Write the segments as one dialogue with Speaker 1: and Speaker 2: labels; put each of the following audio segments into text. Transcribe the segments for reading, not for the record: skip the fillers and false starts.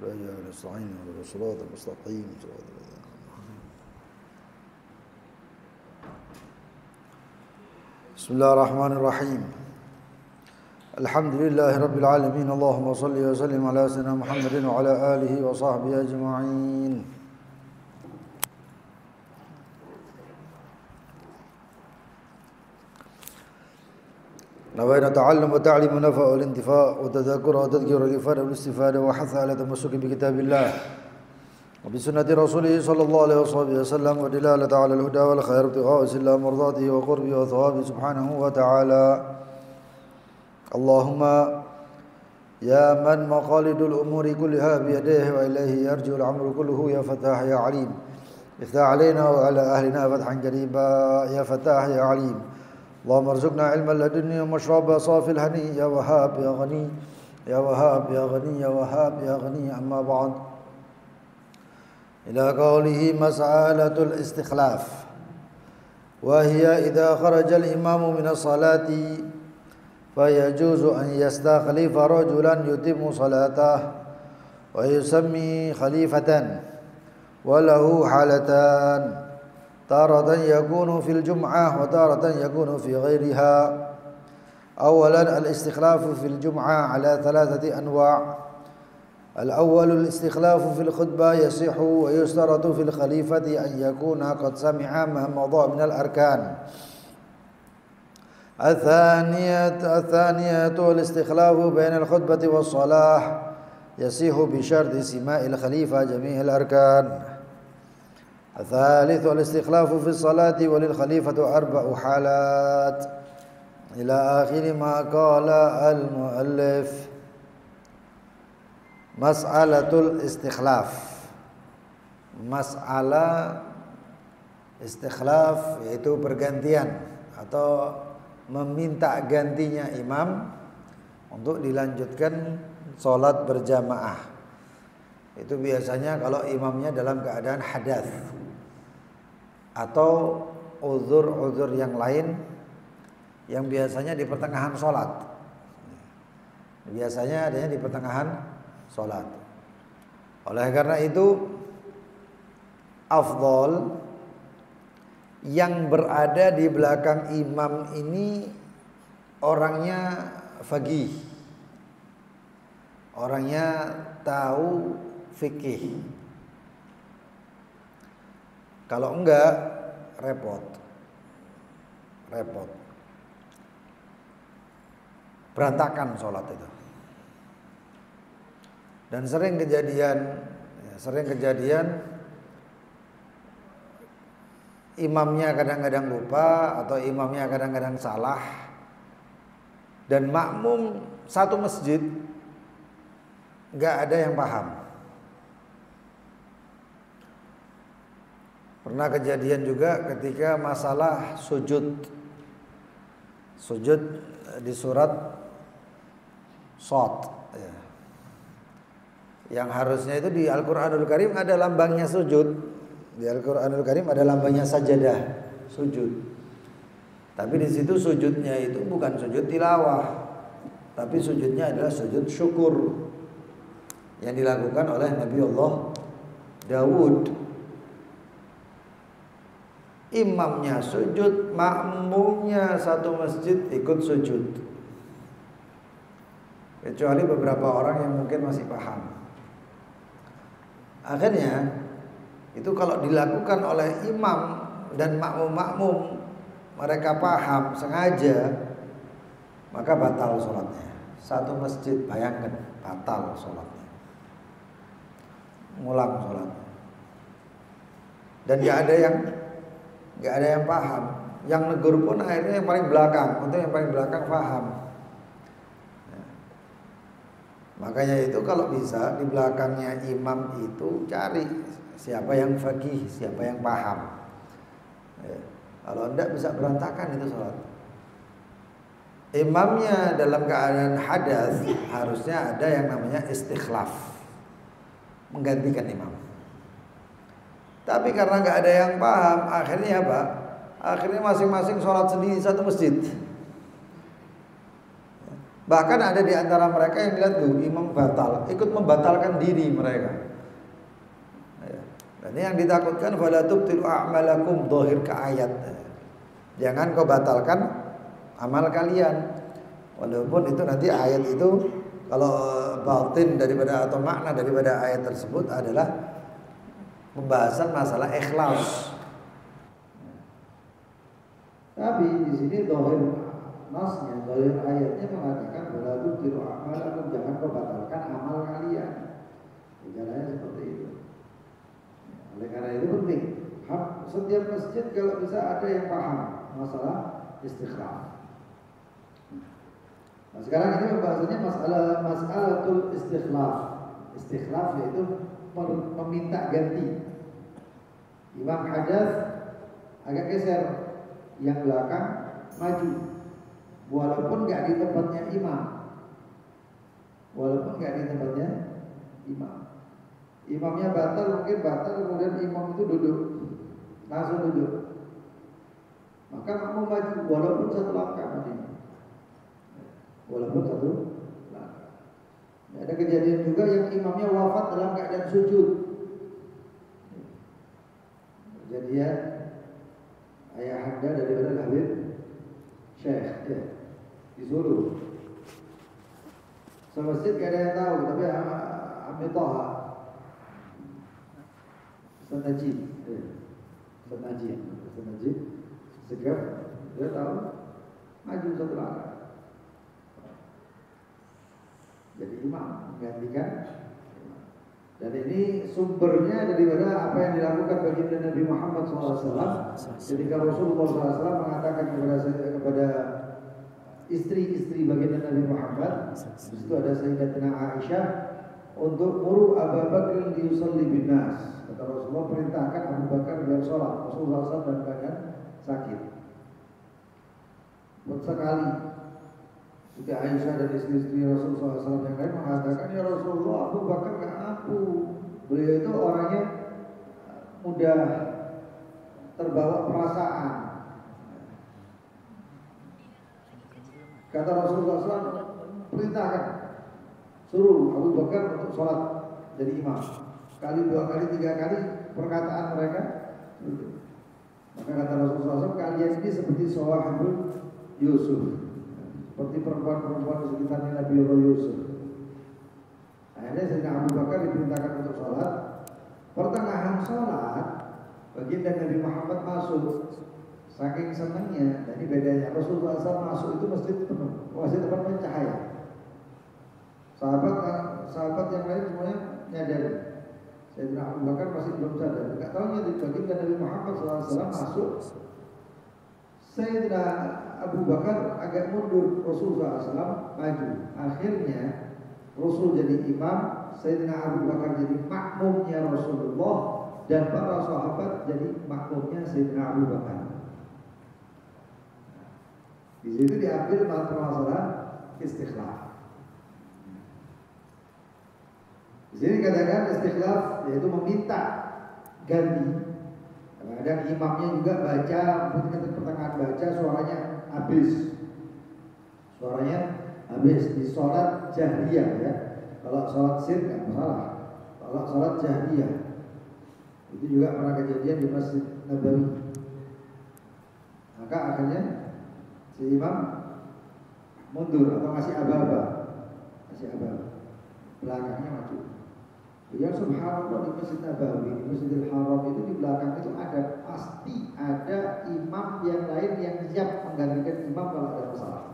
Speaker 1: وإياك نستعين اهدنا الصراط المستقيم صراط الذين بسم الله الرحمن الرحيم الحمد لله رب العالمين اللهم صل وسلم على سيدنا محمد وعلى آله وصحبه أجمعين نوينا تعلم وتعليم ونفع والانتفاع وتذكر وتذكير الإفادة والاستفادة وحث على تمسك بكتاب الله وبسنة رسوله صلى الله عليه وسلم ودلالة على الهدى والخير ابتغاء سلام مرضاته وقربه وثوابه سبحانه وتعالى اللهم يا من مقاليد الأمور كلها بيديه وإليه يرجع الأمر كله يا فتاح يا عليم افتح علينا وعلى أهلنا فتحا قريبا يا فتاح يا عليم اللهم ارزقنا علما لدنيا ومشربا صافي الهني يا وهاب يا غني يا وهاب يا غني يا وهاب يا غني أما بعد إلى قوله مسألة الاستخلاف وهي إذا خرج الإمام من الصلاة فيجوز أن يستخلف رجلا يتم صلاته ويسمي خليفة وله حالتان تارة يكون في الجمعة وتارة يكون في غيرها أولا الاستخلاف في الجمعة على ثلاثة أنواع الأول الاستخلاف في الخطبة يصح ويشترط في الخليفة أن يكون قد سمع ما مضى من الأركان الثانية الاستخلاف بين الخطبة والصلاة يصح بشرط سماع الخليفة جميع الأركان الثالث الاستخلاف في الصلاة وللخليفة 4 حالات إلى آخر ما قال المؤلف مسألة الاستخلاف masalah istikhlaf yaitu pergantian atau meminta gantinya imam untuk dilanjutkan sholat berjamaah. Itu biasanya kalau imamnya dalam keadaan hadas atau uzur-uzur yang lain yang biasanya di pertengahan sholat. Biasanya adanya di pertengahan sholat. Oleh karena itu afdol yang berada di belakang imam ini orangnya faqih, orangnya tahu fikih. Kalau enggak repot, berantakan sholat itu. Dan sering kejadian imamnya kadang-kadang lupa atau imamnya kadang-kadang salah dan makmum satu masjid nggak ada yang paham. Pernah kejadian juga ketika masalah sujud di surat Shad ya. Yang harusnya itu di Al-Quranul Karim ada lambangnya sujud. Di Al-Quranul Karim ada lambangnya sajadah, sujud. Tapi di situ sujudnya itu bukan sujud tilawah, tapi sujudnya adalah sujud syukur yang dilakukan oleh Nabi Allah Daud. Imamnya sujud, makmumnya satu masjid ikut sujud. Kecuali beberapa orang yang mungkin masih paham. Akhirnya itu kalau dilakukan oleh imam dan makmum mereka paham sengaja, maka batal sholatnya. Satu masjid, bayangkan, batal sholatnya, ngulang sholatnya. Dan nggak ada yang paham. Yang negur pun akhirnya yang paling belakang, untuk yang paling belakang paham. Makanya itu kalau bisa di belakangnya imam itu cari siapa yang faqih, siapa yang paham. Kalau enggak bisa berantakan itu sholat. Imamnya dalam keadaan hadas harusnya ada yang namanya istikhlaf, menggantikan imam. Tapi karena nggak ada yang paham, akhirnya apa? Akhirnya masing-masing sholat sendiri satu masjid. Bahkan ada di antara mereka yang lihat tuh imam batal, ikut membatalkan diri mereka. Dan ini yang ditakutkan fala tubtilu a'malakum, dohir ke ayat. Jangan kau batalkan amal kalian. Walaupun itu nanti ayat itu kalau batin daripada atau makna daripada ayat tersebut adalah pembahasan masalah ikhlas. Tapi di sini dohir nasnya, dohir ayatnya mengatakan bahwa itu tiru amal, jangan kau batalkan amal kalian. Caranya seperti itu. Oleh karena itu penting. Setiap masjid kalau bisa ada yang paham masalah istikhlaf. Nah, sekarang ini pembahasannya masalatul istikhlaf. Istikhlaf yaitu meminta ganti. Imam hadas agak geser, yang belakang maju, walaupun nggak di tempatnya imam, imamnya batal, mungkin batal, kemudian imam itu duduk, langsung duduk, maka kamu maju walaupun satu langkah majunya, Ada kejadian juga yang imamnya wafat dalam keadaan sujud. Kejadian ayah anda daripada Habib Syekh disuruh semasjid gak ada yang tahu, tapi Amir Toha Ustaz Najib segera dia tahu, maju satu langkah jadi imam menggantikan. Dan ini sumbernya daripada apa yang dilakukan baginda Nabi Muhammad SAW ketika Rasulullah SAW mengatakan kepada istri-istri baginda Nabi Muhammad, di situ ada Sayyidatina Aisyah, untuk muru Abu Bakar liyusalli bin nas. Kata Rasulullah, perintahkan Abu Bakar biar sholat. Rasulullah SAW dalam keadaan sakit. Sekali jika Aisyah dan istri-istri Rasulullah SAW yang lain mengatakan, ya Rasulullah, Abu Bakar gak mampu. Beliau itu orangnya mudah terbawa perasaan. Kata Rasulullah SAW, perintahkan, suruh Abu Bakar untuk sholat jadi imam. Sekali, dua kali, tiga kali perkataan mereka. Maka kata Rasulullah SAW, kalian ini seperti Sawahibul Yusuf, seperti perempuan-perempuan di sekitarnya Nabi Allah Yusuf. Akhirnya Sayyidina Abu Bakar diperintahkan untuk sholat. Pertengahan sholat, baginda Nabi Muhammad masuk. Saking senangnya, dan ini bedanya, Rasulullah SAW masuk itu masjid penuh, masjid penuh cahaya. Sahabat yang lain semuanya nyadari. Sayyidina Abu Bakar masih belum sadar. Enggak tahunya baginda Nabi Muhammad SAW masuk. Sayyidina Abu Bakar agak mundur, Rasulullah SAW maju. Akhirnya Rasul jadi imam, Sayyidina Abu Bakar jadi makmumnya Rasulullah, dan para sahabat jadi makmumnya Sayyidina Abu Bakar. Di situ diambil permasalahan istikhlaf. Di sini katakan istikhlaf yaitu meminta ganti. Kadang imamnya juga baca, mungkin pertengahan baca suaranya habis. Di sholat jahriyah ya. Kalau sholat sir nggak masalah. Kalau sholat jahriyah itu juga pernah kejadian di Masjid Nabawi. Maka akhirnya si imam mundur atau masih aba-aba, belakangnya maju. Ya subhanallah, di Masjid Nabawi, di Masjidil Haram itu di belakang itu pasti ada imam yang lain yang siap menggantikan imam kalau ada masalah.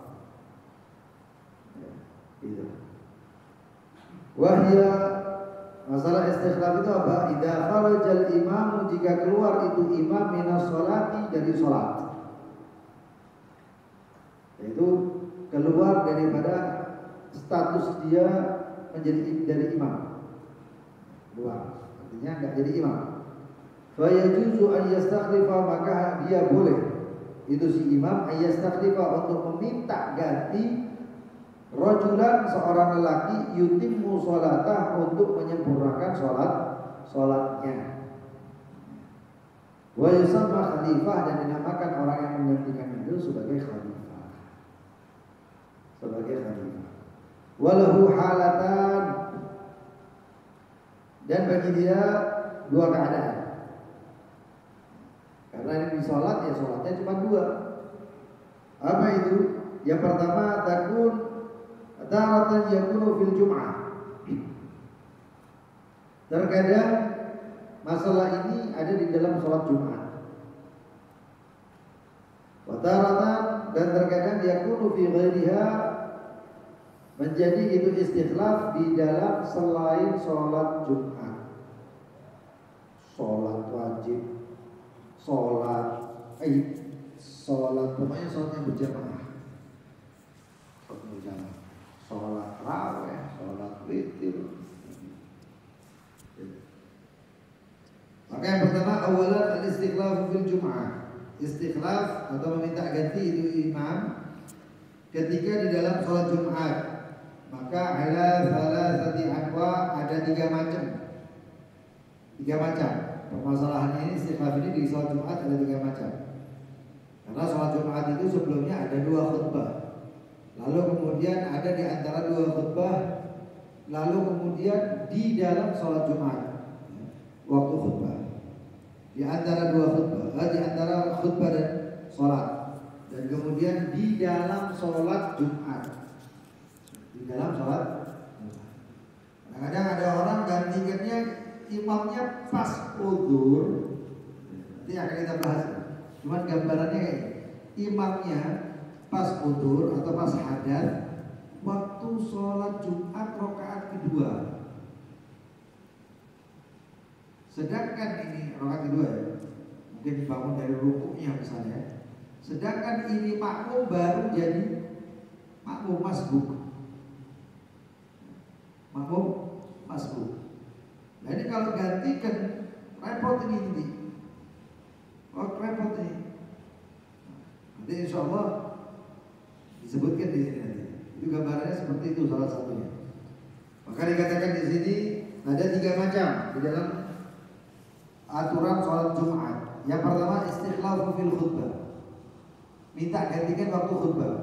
Speaker 1: Itu. Wahya masalah istikhlaf itu apa? Idza kharajal imam, jika keluar itu imam minas sholati, dari sholat, yaitu keluar daripada status dia menjadi dari imam, keluar artinya enggak jadi imam. Fa yajuzu an yastakhlifa, maka dia boleh itu si imam ayastakhlifa untuk meminta ganti rajulan, seorang lelaki, yutimmu sholatah, untuk menyempurnakan sholatnya. Wa yusamma khalifah, dan dinamakan orang yang menggantikan itu sebagai khalifah. sebagai khalifah. Walahu halatan, dan bagi dia dua keadaan. Karena ini di sholat, ya sholatnya cuma dua. Apa itu? Yang pertama, takun taratan yakunu fil jum'ah. Terkadang masalah ini ada di dalam sholat Jumat. Wataratan, dan terkadang yakunu fi ghairiha, menjadi itu istikhlaf di dalam selain sholat Jumat. Sholat wajib, sholat pokoknya sholat yang berjamaah. Sholat raweh, sholat witir. Maka yang pertama, awalan al-istikhlaf fil jum'ah. Istikhlaf atau meminta ganti itu imam ketika di dalam sholat Jumat. Maka ala salasati anwa, ada tiga macam. Permasalahannya ini istikhlaf ini di sholat Jumat ada tiga macam. Karena sholat Jumat itu sebelumnya ada dua khutbah. Lalu kemudian ada di antara dua khutbah. Lalu kemudian di dalam sholat Jumat waktu khutbah. Di antara dua khutbah, di antara khutbah dan sholat. Dan kemudian di dalam sholat Jumat. Di dalam sholat. Kadang-kadang ada orang gantikannya imamnya pas udzur. Nanti akan kita bahas. Cuman gambarannya kayak imamnya pas udzur atau pas hadas waktu sholat Jumat rakaat kedua. Sedangkan ini rakaat kedua ya, mungkin dibangun dari rukuknya misalnya. Sedangkan ini makmum baru jadi makmum masbuk. Nah ini kalau gantikan repot ini nanti. Repot ini. Nanti insya Allah disebutkan di sini nanti. Itu gambarannya seperti itu salah satunya. Maka dikatakan di sini ada tiga macam di dalam aturan sholat Jumat. Yang pertama, istikhlafu fil khutbah, minta gantikan waktu khutbah.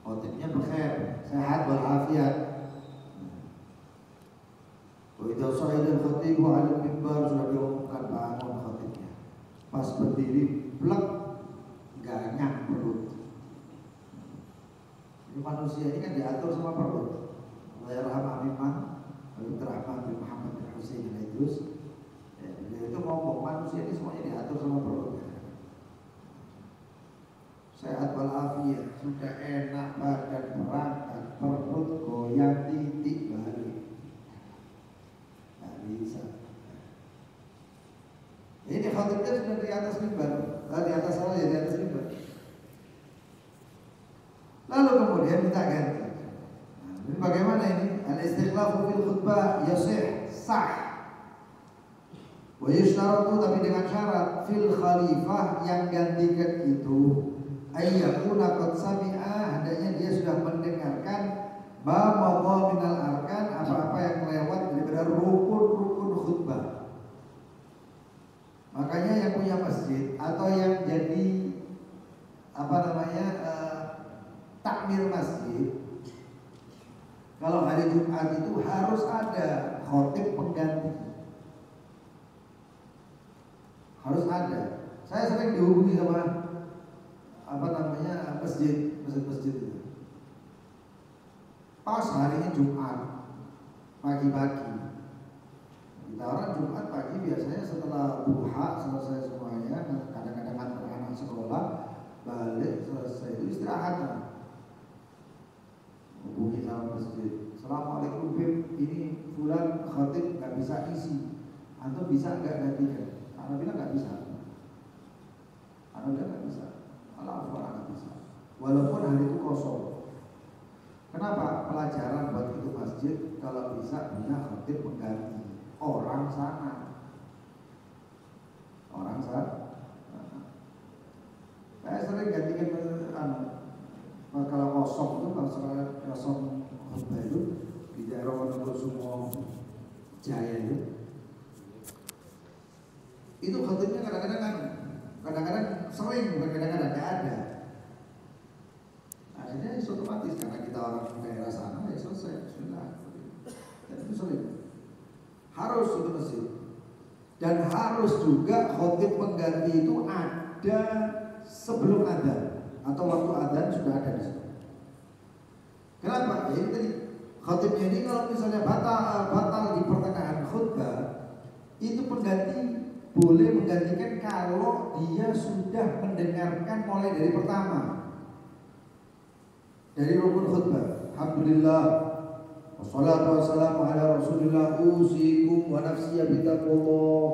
Speaker 1: Khotibnya berkhair, sehat walafiat. Wa idza shahida al-khatib wa 'ala al-mimbar, sudah diumumkan bangun khatibnya. Pas berdiri blek ganyang perut. Ini manusia ini kan diatur sama perut. Allah yarham Imam Dr. Ahmad bin Muhammad bin Husain al-Idrus. Dia itu ngomong manusia ini semuanya diatur sama perut. Sehat walafiat, sudah enak badan, berangkat, perut goyang titik balik. Nggak bisa. Ini khatibnya sudah di atas mimbar, di atas sana ya, di atas mimbar. Lalu kemudian minta ganti. Ini bagaimana ini? Al-istikhlafu fil khutbah yasih, sah. Wa yustaratu, tapi dengan syarat fil khalifah yang gantikan itu ayyakuna qad sami'a, hendaknya dia sudah mendengarkan ma madha minal arkan, apa-apa yang lewat daripada rukun-rukun khutbah. Makanya yang punya masjid atau yang jadi takmir masjid, kalau hari Jumat itu harus ada khotib pengganti. Harus ada. Saya sering dihubungi sama masjid itu. Pas harinya Jumat pagi-pagi. Kita orang Jumat pagi biasanya setelah duha selesai semuanya, kadang-kadang antar anak sekolah balik selesai itu istirahat. Hubungi sama masjid. Assalamualaikum Bim, ini fulan khatib nggak bisa isi. Antum bisa nggak gantikan? Anak bilang nggak bisa. Anak nggak bisa. Walaupun hari itu kosong. Kenapa? Pelajaran buat itu masjid kalau bisa punya khatib pengganti orang sana. Saya sering gantikan kalau kosong itu, kalau sekarang kosong khutbah itu di daerah Wonosobo Jaya itu khatibnya kadang-kadang sering, bukan kadang-kadang nggak ada. akhirnya otomatis karena kita orang daerah sana ya selesai sudah. Dan itu sulit. Harus itu masjid. Dan harus juga khotib pengganti itu ada sebelum adzan atau waktu adzan sudah ada di situ. Kenapa? Ya ini tadi khotibnya ini kalau misalnya batal di pertengahan khutbah, itu pengganti boleh menggantikan kalau dia sudah mendengarkan mulai dari pertama, dari rukun khutbah. Alhamdulillah, wassalatu wassalamu ala rasulillah, usikum wa nafsiya bitaqullah.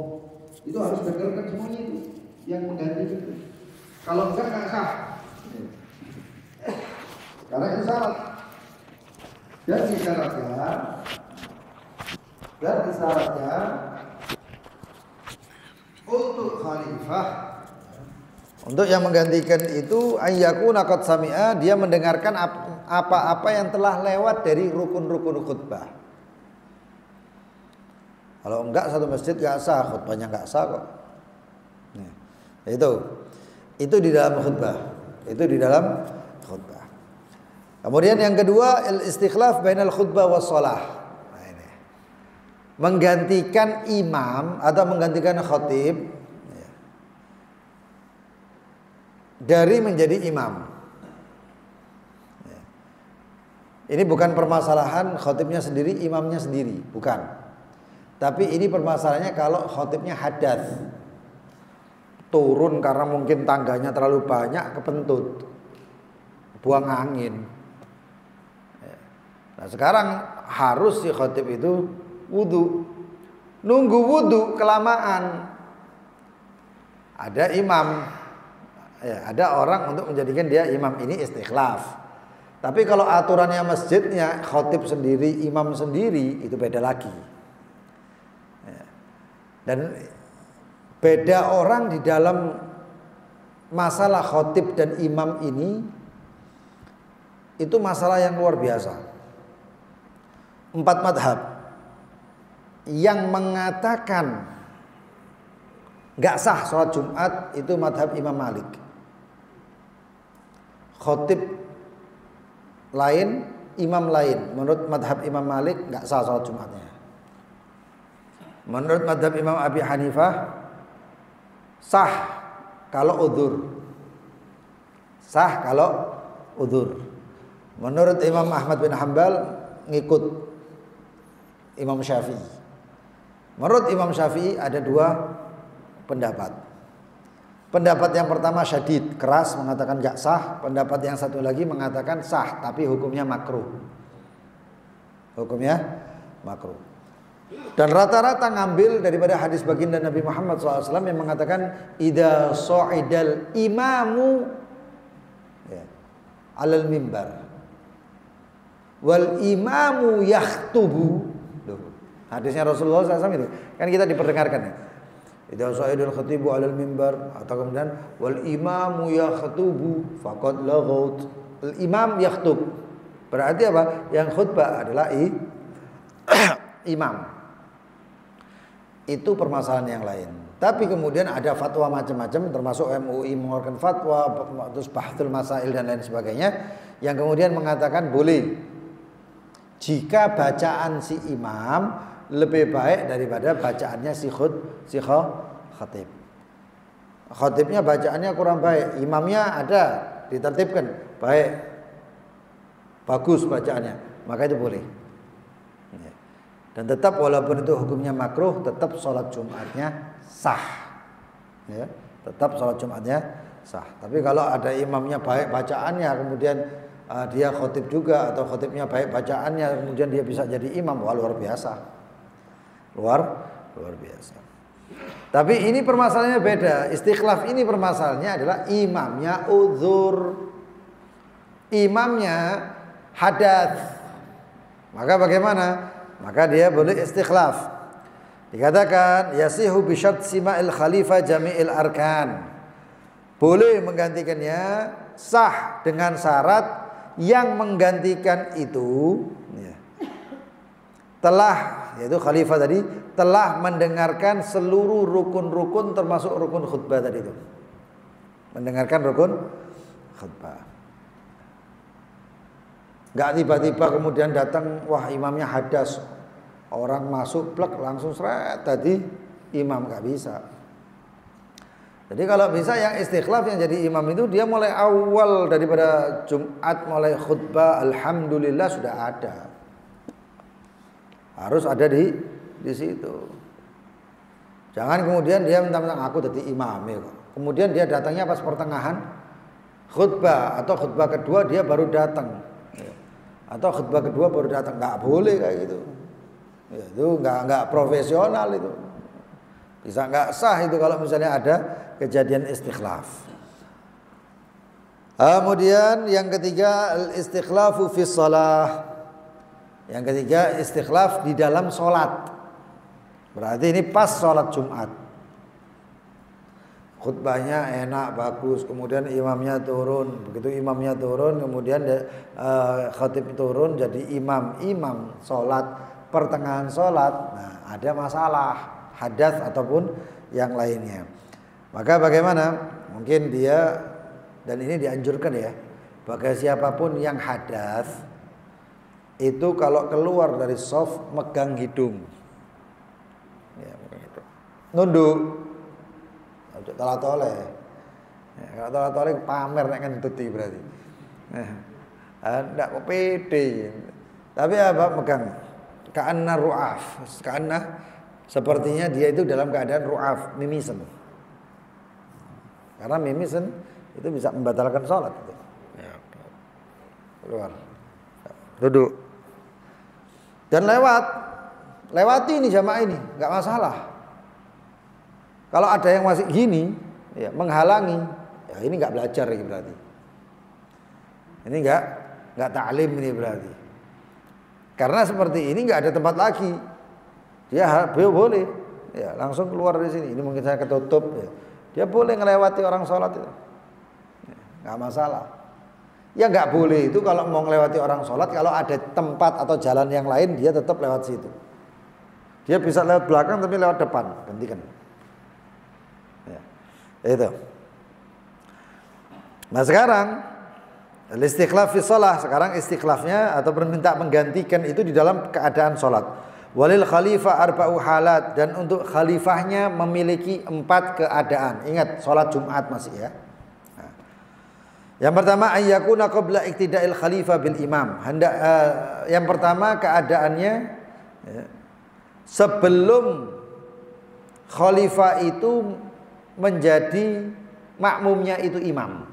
Speaker 1: Itu harus dengarkan semuanya itu yang mengganti itu. Kalau enggak sah. Karena itu syarat. Dan isyaratnya untuk khalifah, untuk yang menggantikan itu ayyakuna qad sami'a, dia mendengarkan apa-apa yang telah lewat dari rukun-rukun khutbah. Kalau enggak satu masjid enggak sah, khutbahnya enggak sah kok. Nah, itu di dalam khutbah. Itu di dalam khutbah. Kemudian yang kedua, al-istikhlaf bainal khutbah was shalah. Nah, ini. Menggantikan imam atau menggantikan khatib ya, dari menjadi imam. Ya. Ini bukan permasalahan khatibnya sendiri, imamnya sendiri, bukan. Tapi ini permasalahannya kalau khatibnya hadas. Turun karena mungkin tangganya terlalu banyak, kepentut. Buang angin. Nah sekarang harus si khatib itu wudu. Nunggu wudu kelamaan. Ada imam, ya, ada orang untuk menjadikan dia imam, ini istikhlaf. Tapi kalau aturannya masjidnya khatib sendiri, imam sendiri, itu beda lagi. Ya. Dan beda orang di dalam masalah khatib dan imam ini, itu masalah yang luar biasa. 4 madhab yang mengatakan gak sah sholat Jumat itu madhab Imam Malik. Khotib lain, imam lain. Menurut madhab Imam Malik gak sah sholat Jumatnya. Menurut madhab Imam Abi Hanifah sah kalau udhur. Sah kalau udhur. Menurut Imam Ahmad bin Hanbal ngikut Imam Syafi'i. Menurut Imam Syafi'i ada 2 pendapat. Pendapat yang pertama syadid, keras, mengatakan gak sah. Pendapat yang satu lagi mengatakan sah, tapi hukumnya makruh. Hukumnya makruh. Dan rata-rata ngambil daripada hadis baginda Nabi Muhammad SAW yang mengatakan idza sa'idal imamu ya, alal mimbar wal imamu yakhtubu. Hadisnya Rasulullah SAW itu kan kita diperdengarkan ya. Idza sa'idal khatibu 'alal mimbar, atau kemudian wal imamu yakhtubu faqad laghaut. Al imam yakhtub. Berarti apa? Yang khutbah adalah imam. Itu permasalahan yang lain. Tapi kemudian ada fatwa macam-macam, termasuk MUI mengeluarkan fatwa, terus bahtul masail dan lain sebagainya, yang kemudian mengatakan boleh jika bacaan si imam lebih baik daripada bacaannya si khatib. Khatibnya bacaannya kurang baik, imamnya ada ditertibkan baik, bagus bacaannya, maka itu boleh. Dan tetap walaupun itu hukumnya makruh, tetap sholat Jumatnya sah. Ya, tetap sholat Jumatnya sah. Tapi kalau ada imamnya baik bacaannya, kemudian dia khotib juga atau khotibnya baik bacaannya, kemudian dia bisa jadi imam, wah luar biasa. Luar biasa. Tapi ini permasalahannya beda. Istikhlaf ini permasalahannya adalah imamnya uzur, imamnya hadas. Maka bagaimana? Maka dia boleh istikhlaf. Dikatakan yasihu bi syart sima'il khalifah jami'il arkan. Boleh menggantikannya, sah dengan syarat yang menggantikan itu ya, telah, yaitu khalifah tadi, telah mendengarkan seluruh rukun-rukun termasuk rukun khutbah tadi itu. Mendengarkan rukun khutbah. Enggak tiba-tiba kemudian datang, wah imamnya hadas. Orang masuk plek langsung seret tadi imam, enggak bisa. Jadi kalau bisa yang istikhlaf yang jadi imam itu dia mulai awal daripada Jumat, mulai khutbah alhamdulillah sudah ada. Harus ada di situ. Jangan kemudian dia mentang-mentang aku jadi imam ya. Kemudian dia datangnya pas pertengahan khutbah atau khutbah kedua dia baru datang. Atau khutbah kedua baru datang, enggak boleh kayak gitu. Ya, itu enggak profesional itu. Bisa enggak sah itu kalau misalnya ada kejadian istikhlaf. Kemudian yang ketiga al-istikhlafu fi shalah. Yang ketiga istikhlaf di dalam salat. Berarti ini pas salat Jumat. Khutbahnya enak bagus, kemudian imamnya turun. Begitu imamnya turun, kemudian khatib turun jadi imam salat pertengahan salat. Nah, ada masalah hadas ataupun yang lainnya. Maka bagaimana? Mungkin dia, dan ini dianjurkan ya, bagi siapapun yang hadas itu kalau keluar dari shaf megang hidung. Ya, megang hidung. Nunduk. Ojo tolak-tolak. Ya, kalau tolak-tolak pamer nek ngentuti berarti. Ndak kok pede. Tapi apa megang? Ka'anna ru'af. Ka'anna sepertinya dia itu dalam keadaan ru'af, mimisen. Karena mimisen itu bisa membatalkan sholat itu. Ya. Keluar, duduk, dan lewati ini jamaah ini, nggak masalah. Kalau ada yang masih gini, ya, menghalangi, ya ini nggak belajar ini berarti. Ini nggak ta'lim ini berarti. Karena seperti ini nggak ada tempat lagi, dia boleh, ya langsung keluar dari sini. Ini mungkin saya ketutup. Ya. Dia boleh ngelewati orang sholat itu, nggak masalah. Ya nggak boleh itu kalau mau ngelewati orang sholat, kalau ada tempat atau jalan yang lain dia tetap lewat situ. Dia bisa lewat belakang tapi lewat depan, gantikan. Ya, itu. Nah sekarang istikhlaf fi shalah, sekarang istikhlafnya atau minta menggantikan itu di dalam keadaan sholat. Walil khalifah arba'u halat, dan untuk khalifahnya memiliki 4 keadaan. Ingat sholat Jumat masih ya. Nah. Yang pertama ayyakuna qabla iktida'il khalifah bil imam. Yang pertama keadaannya ya, sebelum khalifah itu menjadi makmumnya itu imam.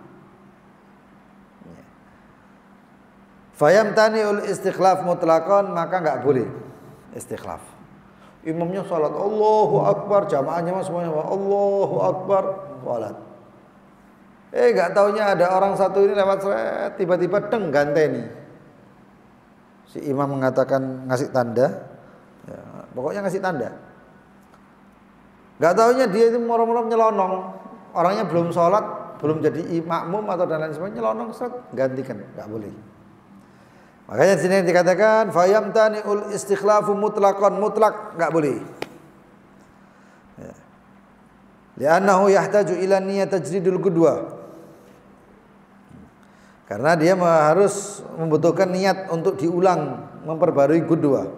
Speaker 1: Fayamtani'ul istikhlaf mutlaqan, maka enggak boleh istikhlaf. Imamnya salat Allahu Akbar, jamaahnya semuanya Allahu Akbar, salat. Enggak taunya ada orang satu ini lewat seret, tiba-tiba deng ganteni. Si imam mengatakan ngasih tanda, ya, pokoknya ngasih tanda. Enggak taunya dia itu moro-moro nyelonong. Orangnya belum salat, belum jadi makmum atau dan lain sebagainya, nyelonong seret, gantikan, enggak boleh. Makanya di sini dikatakan fayamtani'ul istikhlafu mutlaqan, mutlak enggak boleh. Ya. Li'annahu yahtaju ila niyyat tajdidul qudwah. Karena dia harus membutuhkan niat untuk diulang, memperbarui qudwah.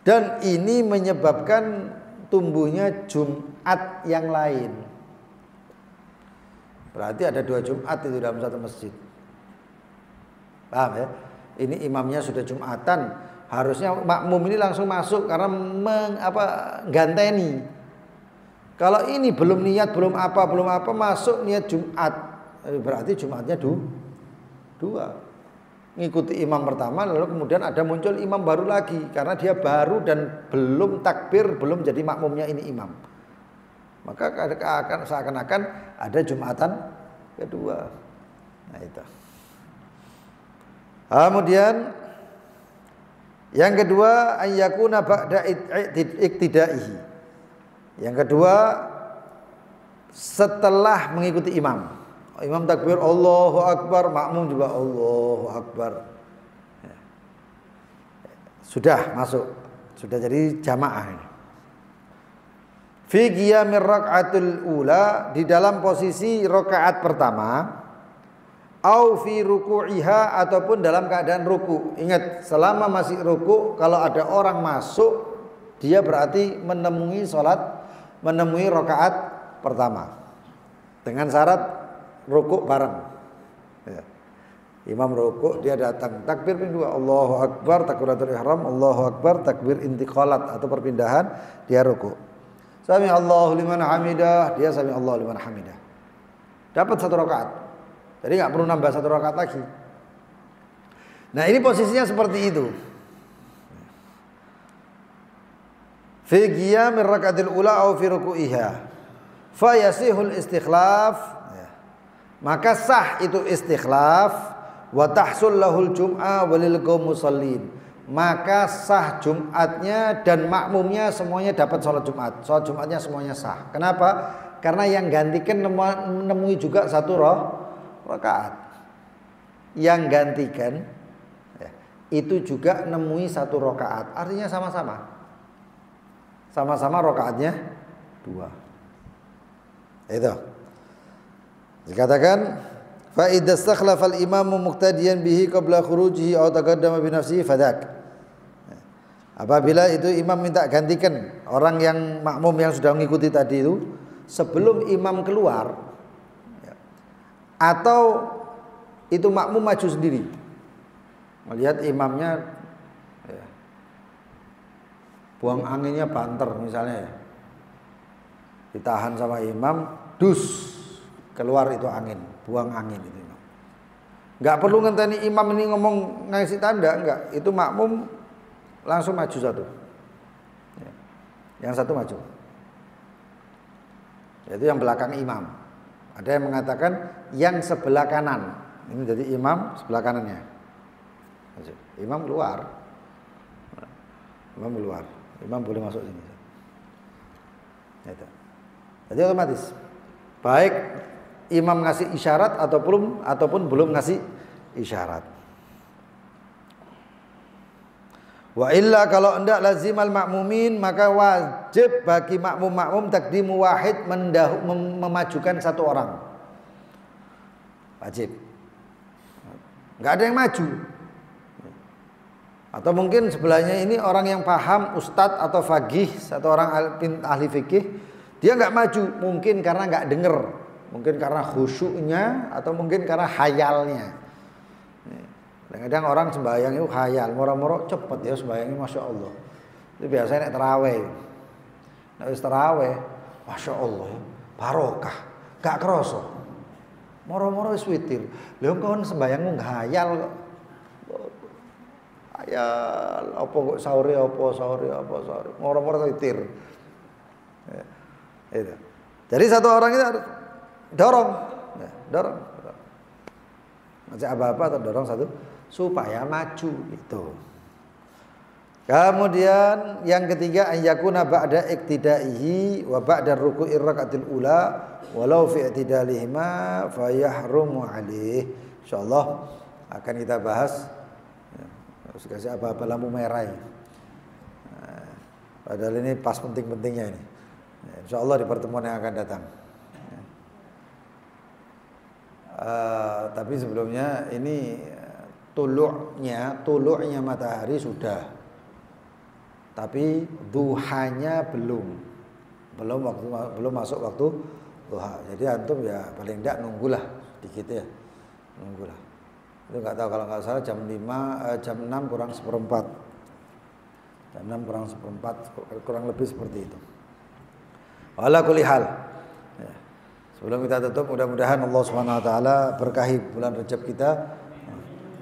Speaker 1: Dan ini menyebabkan tumbuhnya Jumat yang lain. Berarti ada 2 Jumat itu dalam satu masjid. Paham ya? Ini imamnya sudah Jumatan, harusnya makmum ini langsung masuk karena ganteni. Kalau ini belum niat, belum apa masuk niat Jumat, berarti Jumatnya 2. Ngikuti imam pertama, lalu kemudian ada muncul imam baru lagi karena dia baru dan belum takbir, belum jadi makmumnya ini imam. Maka akan seakan-akan ada Jumatan kedua. Nah itu. Kemudian yang kedua ayyakuna ba'da iktidaihi. Yang kedua setelah mengikuti imam. Imam takbir Allahu Akbar, makmum juga Allahu Akbar. Ya. Sudah masuk, sudah jadi jamaah ini. Fi qiyamir rak'atul ula, di dalam posisi rakaat pertama. au fi ruku'iha, ataupun dalam keadaan ruku. Ingat, selama masih ruku, kalau ada orang masuk, dia berarti menemui rakaat pertama. Dengan syarat ruku bareng. Ya. Imam ruku, dia datang, takbir kedua, Allahu Akbar, takbiratul ihram, Allahu Akbar, takbir intiqalat atau perpindahan, dia ruku. Sami Allahu liman hamidah, dia sami Allahu liman hamidah. Dapat 1 rakaat. Jadi nggak perlu nambah 1 rakaat lagi. Nah, ini posisinya seperti itu. Fi qiyamir rakaatil ula au fi ruku'iha. Fa yasihul istikhlaf. Maka sah itu istikhlaf, wa tahsul lahul jum'ah walil qaum musallin. Maka sah Jumatnya dan makmumnya semuanya dapat sholat Jumat. Sholat Jumatnya semuanya sah. Kenapa? Karena yang gantikan menemui juga 1 rakaat. Yang gantikan itu juga nemui 1 rakaat. Artinya sama-sama. Sama-sama rakaatnya 2. Itu. Dikatakan fa idza stakhlafa al-imamu muqtadiyan bihi qabla khurujihi aw taqaddama bi nafsihi fadak. Apabila itu imam minta gantikan orang yang makmum yang sudah mengikuti tadi itu sebelum imam keluar, atau itu makmum maju sendiri melihat imamnya buang anginnya banter misalnya, ditahan sama imam, dus keluar itu angin, buang angin itu. Nggak perlu ngenteni imam ini ngomong ngasih tanda, enggak, itu makmum langsung maju 1, yang 1 maju, yaitu yang belakang imam. Ada yang mengatakan yang sebelah kanan, ini jadi imam sebelah kanannya, imam keluar, imam boleh masuk sini. Jadi otomatis baik imam ngasih isyarat ataupun belum ngasih isyarat. Wa illa, kalau hendak lazimal makmumin, maka wajib bagi makmum takdimu wahid, memajukan 1 orang. Wajib. Enggak ada yang maju. Atau mungkin sebelahnya ini orang yang paham, ustadz atau faqih, 1 orang ahli fikih, dia enggak maju, mungkin karena enggak dengar, mungkin karena khusyuknya, atau mungkin karena khayalnya. Kadang-kadang orang sembahyang itu khayal, moro-moro cepet ya sembahyangnya, masya Allah. Itu biasanya nek terawih. Nek wis terawih, masya Allah, barokah, gak kerasa. Moro-moro wis witir. Lha kon sembahyangmu khayal kok. Khayal apa kok sahur. Moro-moro witir. Itu. Jadi 1 orang itu harus dorong. Ngajak apa-apa atau dorong 1 supaya maju itu. Kemudian yang ketiga, ayyakuna ba'da iktidaihi wa ba'da ruku'ir rakaatil ula walau fi i'tidalihima fayahrumu alaih. Insyaallah akan kita bahas. Harus kasih apa-apa lampu merah ini. Padahal ini pas penting-pentingnya ini. Insyaallah di pertemuan yang akan datang. Tapi sebelumnya ini tulu'nya matahari sudah, tapi duhanya belum masuk waktu duha. Jadi antum ya paling enggak nunggulah dikit ya, nunggulah. Itu nggak tahu, kalau nggak salah jam 6 kurang seperempat, kurang lebih seperti itu. Wala kulli hal. Sebelum kita tutup, mudah-mudahan Allah Subhanahu wa taala berkahi bulan Rajab kita,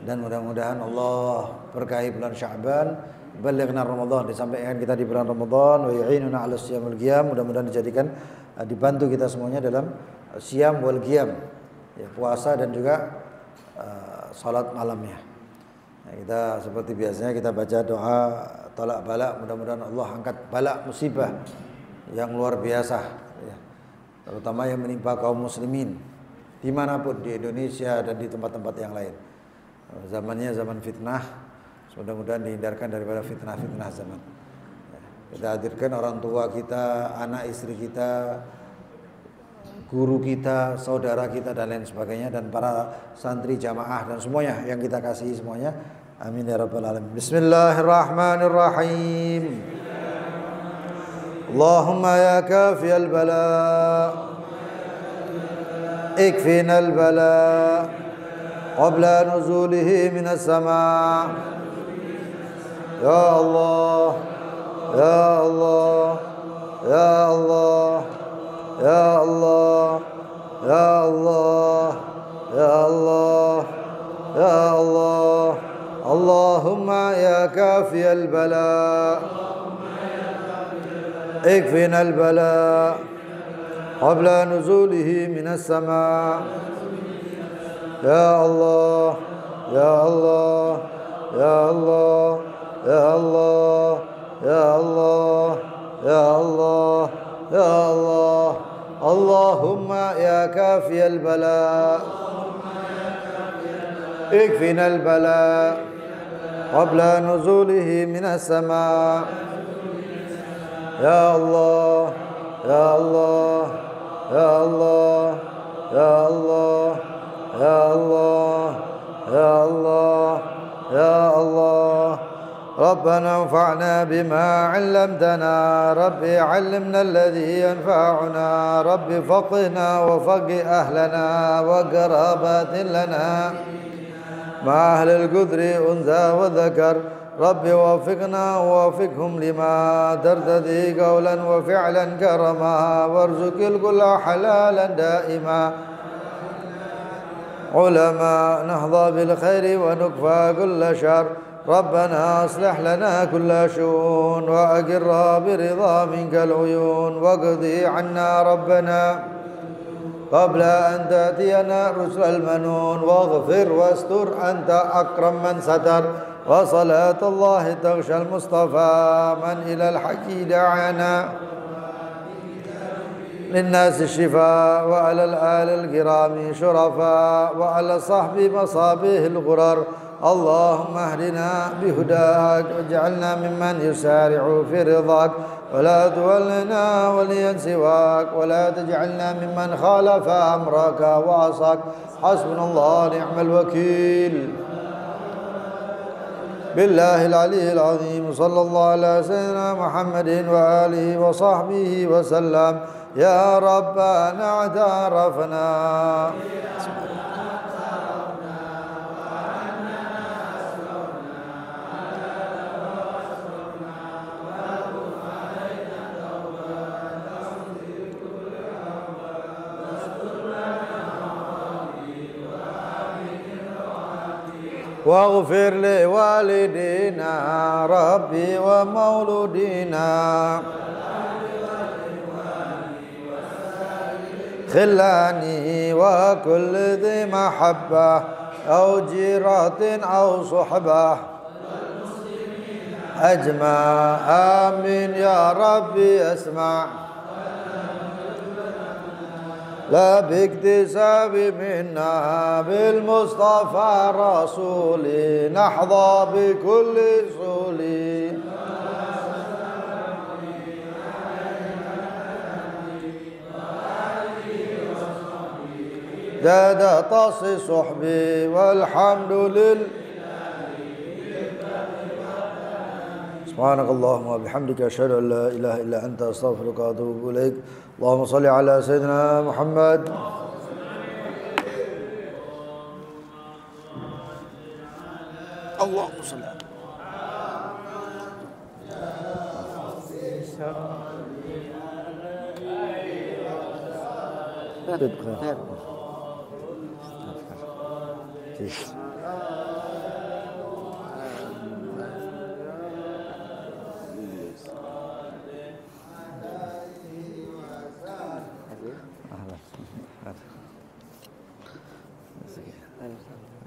Speaker 1: dan mudah-mudahan Allah berkahi bulan Sya'ban, balighna Ramadan, disampaikan kita di bulan Ramadan, wa yu'inuna 'ala siyamil qiyam, mudah-mudahan dijadikan dibantu kita semuanya dalam siyam wal qiyam, ya, puasa dan juga salat malamnya. Nah, kita seperti biasanya kita baca doa tolak balak, mudah-mudahan Allah angkat balak musibah yang luar biasa, ya, terutama yang menimpa kaum muslimin dimanapun di Indonesia dan di tempat-tempat yang lain. Zamannya zaman fitnah, mudah-mudahan dihindarkan daripada fitnah-fitnah zaman. Kita hadirkan orang tua kita, anak istri kita, guru kita, saudara kita dan lain sebagainya, dan para santri jamaah dan semuanya yang kita kasihi semuanya. Amin ya rabbal alamin. Bismillahirrahmanirrahim. Allahumma ya kafiyal bala ikfina al bala qabla nuzulihi minas sama'. Ya Allah, ya Allah, ya Allah, ya Allah, ya Allah, ya Allah, ya Allah. Allahumma ya kafiyal bala ikfina al bala qabla nuzulihi minas sama'. Ya Allah, ya Allah, ya Allah, ya Allah, ya Allah, ya Allah, ya Allah. Allahumma ya kafiyal bala ikfina al bala qabla nuzulihi minas sama'. Ya Allah, ya Allah, ya Allah, ya Allah, ya Allah, ya Allah, ya Allah. ربنا انفعنا بما علمتنا ربي علمنا الذي ينفعنا ربي فقهنا وفقه أهلنا وقرابات لنا مع أهل القدر أنثى وذكر ربي وفقنا ووفقهم لما ترتضي قولا وفعلا كرما وارزق الكل حلالا دائما علماء نهضى بالخير ونكفى كل شر ربنا اصلح لنا كل شؤون وأقر برضا منك العيون واقضي عنا ربنا قبل أن تأتينا رسل المنون واغفر واستر أنت أكرم من ستر وصلاة الله تغشى المصطفى من إلى الحق دعانا للناس الشفاء وعلى الآل الكرام شرفاء وعلى صحب مصابيه الغرر اللهم اهدنا بهداك واجعلنا ممن يسارع في رضاك ولا تولنا وليا سواك ولا تجعلنا ممن خالف أمرك وعصاك حسبنا الله نعم الوكيل بالله العلي العظيم صلى الله على سيدنا محمد وآله وصحبه وسلم يا ربنا اعترفنا واغفر لوالدينا ربي ومولودينا خلاني وكل ذي محبة أو جيرة أو صحبة أجمع آمين يا ربي اسمع لا باكتساب منا بالمصطفى رسولي نحظى بكل سولي زاد طص صحبي والحمد لله سبحانك اللهم وبحمدك أشهد أن لا إله إلا أنت أستغفرك وأتوب إليك اللهم صل على سيدنا محمد اللهم صل على أهلا